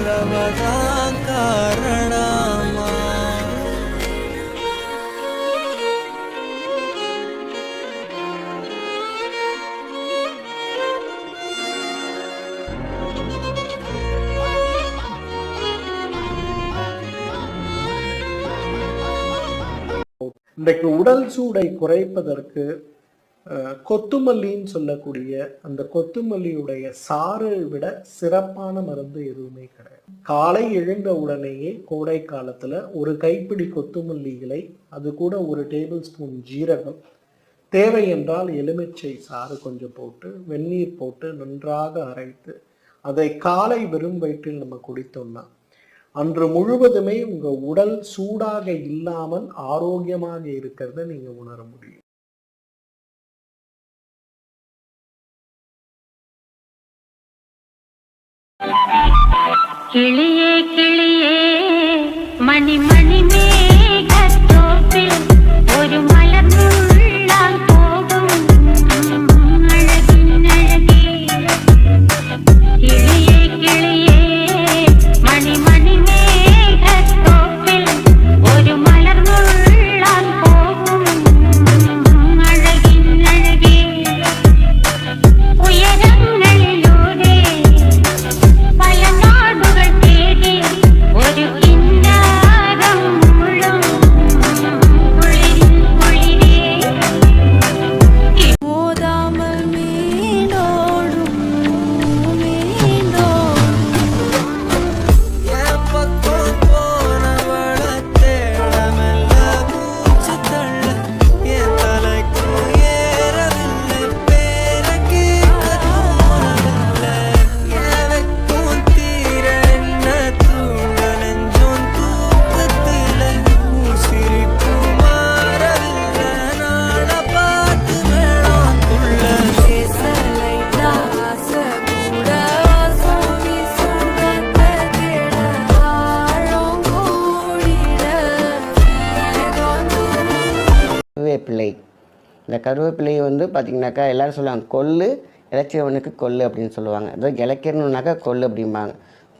ரவதான் காரணமா? இன்றைக்கு உடல் சூடை குறைப்பதற்கு கொத்துமல்லின்னு சொல்லக்கூடிய அந்த கொத்துமல்லியுடைய சாறை விட சிறப்பான மருந்து எதுவுமே கிடையாது. காலை எழுந்த உடனேயே கோடை காலத்துல ஒரு கைப்பிடி கொத்துமல்லி இலை, அது கூட ஒரு டேபிள் ஸ்பூன் ஜீரகம், தேவை என்றால் எலுமிச்சை சாறு கொஞ்சம் போட்டு வெந்நீர் போட்டு நன்றாக அரைத்து அதை காலை வெறும் வயிற்றில் நம்ம குடித்தோம்னா அன்று முழுவதுமே உங்க உடல் சூடாக இல்லாமல் ஆரோக்கியமாக இருக்கிறத நீங்க உணர முடியும். கிளியே கிளியே மணி மணி மேகத்தோப்பில் ஒரு மலர் முள்ளால் போகும் அழகின் அழகே. கிளியே கிளியே மணி மணி மேகத்தோப்பில் ஒரு மலர் முள்ளால் போகும் அழகின் அழகே. உயரங்களிலூடே பல நாடுகள் தேடி ஒரு கிண்ணாரம் முழும் குளிரின் குளிரே. மோதாமல் மீனோடும் மீனோடும் என் பக்கம் போனவள தேடமெல்ல மூச்சு தள்ள என் தலைக்கும் ஏறவில்லை, பேர கேட்க தோணவில்லை. என் வெட்கம் தீர என்ன தூங்க நெஞ்சம் தூக்கத்தில உன் சிரிப்பு மாறவில்லை, நாட பார்த்து வேணாம் துள்ள. பேசலை தாச கூட சோதி சுகத்தை தேட ஆழம் கூடிட கருவேப்பிலை. இந்த கருவேப்பிலையை வந்து பார்த்திங்கனாக்கா எல்லோரும் சொல்லுவாங்க கொள்ளு இறைச்சியவனுக்கு கொள்ளு அப்படின்னு சொல்லுவாங்க. அதாவது இலக்கியணுன்னாக்கா கொள்ளு அப்படிம்பாங்க.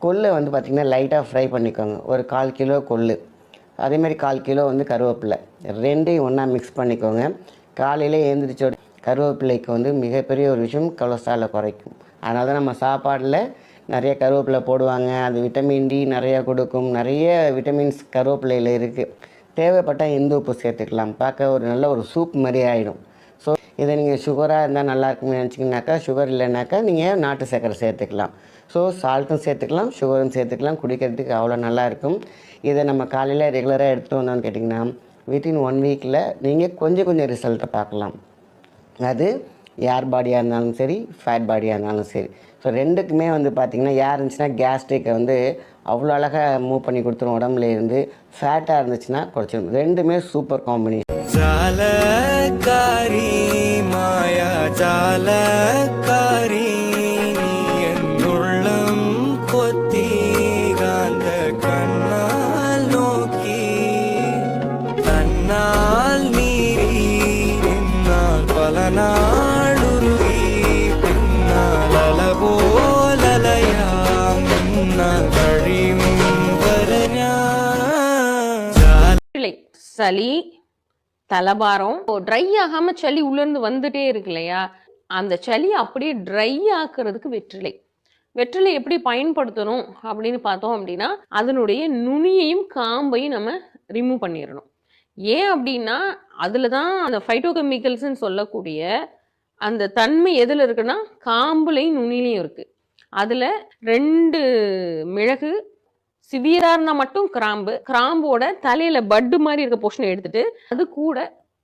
கொள்ளை வந்து பார்த்திங்கன்னா லைட்டாக ஃப்ரை பண்ணிக்கோங்க. ஒரு 1/4 கிலோ கொள்ளு, அதேமாதிரி 1/4 கிலோ வந்து கருவேப்பிலை, ரெண்டையும் ஒன்றா மிக்ஸ் பண்ணிக்கோங்க. காலையில் எழுந்திரிச்சோட கருவேப்பிலைக்கு வந்து மிகப்பெரிய ஒரு விஷயம் கொலஸ்ட்ராலை குறைக்கும். அதனால தான் நம்ம சாப்பாடில் நிறைய கருவேப்பிலை போடுவாங்க. அது விட்டமின் டி நிறையா கொடுக்கும். நிறைய விட்டமின்ஸ் கருவேப்பிலையில் இருக்குது. தேவைப்பட்டால் இந்து உப்பு சேர்த்துக்கலாம். பார்க்க ஒரு நல்ல ஒரு சூப் மாதிரி ஆகிடும். ஸோ இதை நீங்கள் சுகராக இருந்தால் நல்லா இருக்குன்னு நினச்சிங்கனாக்கா, சுகர் இல்லைனாக்கா நீங்கள் நாட்டு சர்க்கரை சேர்த்துக்கலாம். ஸோ சால்ட்டும் சேர்த்துக்கலாம், சுகரும் சேர்த்துக்கலாம். குடிக்கிறதுக்கு அவ்வளோ நல்லாயிருக்கும். இதை நம்ம காலையில் ரெகுலராக எடுத்துகிட்டு வந்தோம்னு கேட்டிங்கன்னா வித்தின் 1 வீக்கில் நீங்கள் கொஞ்சம் ரிசல்ட்டை பார்க்கலாம். அது ஏர் பாடியாக இருந்தாலும் சரி, ஃபேட் பாடியாக இருந்தாலும் சரி. ஸோ ரெண்டுக்குமே வந்து பார்த்திங்கன்னா யார் இருந்துச்சுன்னா கேஸ்ட்ரிக்கை வந்து அவ்வளோ அழகாக மூவ் பண்ணி கொடுத்துரும். உடம்புல இருந்து ஃபேட்டாக இருந்துச்சுன்னா குறைச்சிடும். ரெண்டுமே சூப்பர் காம்பினேஷன். ஜாலக்காரி மாயா ஜாலக்காரி நீ என் உள்ளம் கொத்தி காந்த கண்ணால் நோக்கி தன்னால் நீரி பின்னால் பல நாளுருவி பின்னால் அலபோலலையா முன்னால் கழியும் வரஞா. சளி தலபாரம் ட்ரை ஆகாம சளி உள்ளேருந்து வந்துட்டே இருக்கு இல்லையா, அந்த சளி அப்படியே ட்ரை ஆக்குறதுக்கு வெற்றிலை எப்படி பயன்படுத்தணும் அப்படின்னு பார்த்தோம் அப்படின்னா அதனுடைய நுனியையும் காம்பையும் நம்ம ரிமூவ் பண்ணிடணும். ஏன் அப்படின்னா அதில் தான் அந்த ஃபைட்டோகெமிக்கல்ஸ்ன்னு சொல்லக்கூடிய அந்த தன்மை எதில் இருக்குன்னா காம்புலையும் நுனிலையும் இருக்குது. அதில் 2 மிளகு, சிவியராக இருந்தால் மட்டும் கிராம்போட தலையில் பட்டு மாதிரி இருக்க போர்ஷனை எடுத்துட்டு அது கூட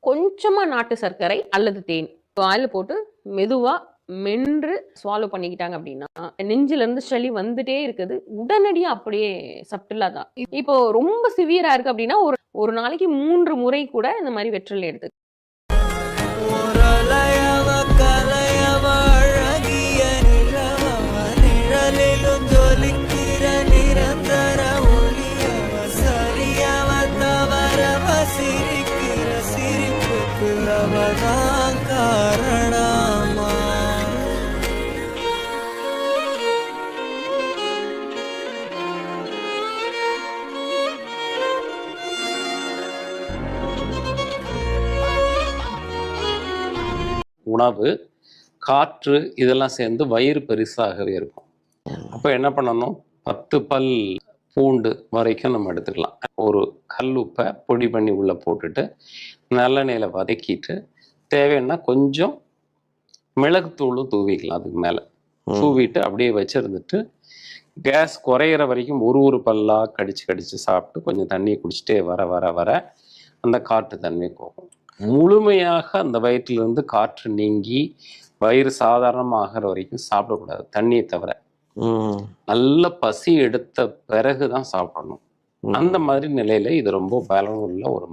கொஞ்சமாக நாட்டு சர்க்கரை அல்லது தேன் வாயில் போட்டு மெதுவாக மென்று ஸ்வாலோ பண்ணிக்கிட்டாங்க அப்படின்னா நெஞ்சிலேருந்து சளி வந்துட்டே இருக்குது. உடனடியாக அப்படியே சப்டிலாக தான். இப்போ ரொம்ப சிவியராக இருக்குது அப்படின்னா ஒரு நாளைக்கு 3 முறை கூட இந்த மாதிரி வெற்றிலை எடுத்து காரணமா? உணவு, காற்று இதெல்லாம் சேர்ந்து வயிறு பெருசாகவே இருக்கும். அப்போ என்ன பண்ணணும், 10 பல் பூண்டு வரைக்கும் நம்ம எடுத்துக்கலாம். ஒரு கல் உப்பை பொடி பண்ணி உள்ளே போட்டுட்டு நல்லெண்ணெயில் வதக்கிட்டு தேவைன்னா கொஞ்சம் மிளகுத்தூளும் தூவிக்கலாம். அதுக்கு மேலே தூவிட்டு அப்படியே வச்சுருந்துட்டு கேஸ் குறையிற வரைக்கும் ஒரு பல்லாக கடிச்சு சாப்பிட்டு கொஞ்சம் தண்ணியை குடிச்சிட்டே வர வர வர அந்த காற்று தன்மை போகும். முழுமையாக அந்த வயிற்றிலிருந்து காற்று நீங்கி வயிறு சாதாரணமாகிற வரைக்கும் சாப்பிடக்கூடாது, தண்ணியை தவிர. நல்ல பசி எடுத்த பிறகுதான் சாப்பிடணும். அந்த மாதிரி நிலையில இது ரொம்ப பலனுள்ள ஒரு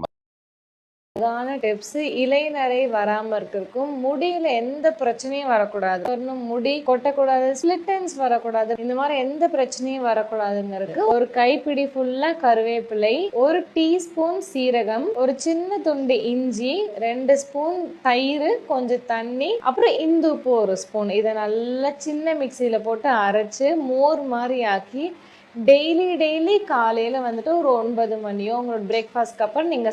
அதான டிப்ஸ். இலைநரை வராம இருக்கிறதுக்கும், முடியில எந்த பிரச்சனையும் வரக்கூடாது, இன்னும் முடி கொட்டக்கூடாது, ஸ்பிளிட்டன்ஸ் வரக்கூடாது, இந்த மாதிரி எந்த பிரச்சனையும் வரக்கூடாதுங்கிறதுக்கு ஒரு கைப்பிடி ஃபுல்லா கருவேப்பிலை, 1 டீஸ்பூன் சீரகம், ஒரு சின்ன துண்டு இஞ்சி, 2 ஸ்பூன் தயிர், கொஞ்சம் தண்ணி, அப்புறம் இந்துப்பு 1 ஸ்பூன், இதை நல்லா சின்ன மிக்சியில போட்டு அரைச்சு மோர் மாதிரி ஆக்கி டெய்லி காலையில வந்துட்டு ஒரு 9 மணியோ உங்களோட பிரேக்ஃபாஸ்ட்க்கு அப்புறம் நீங்க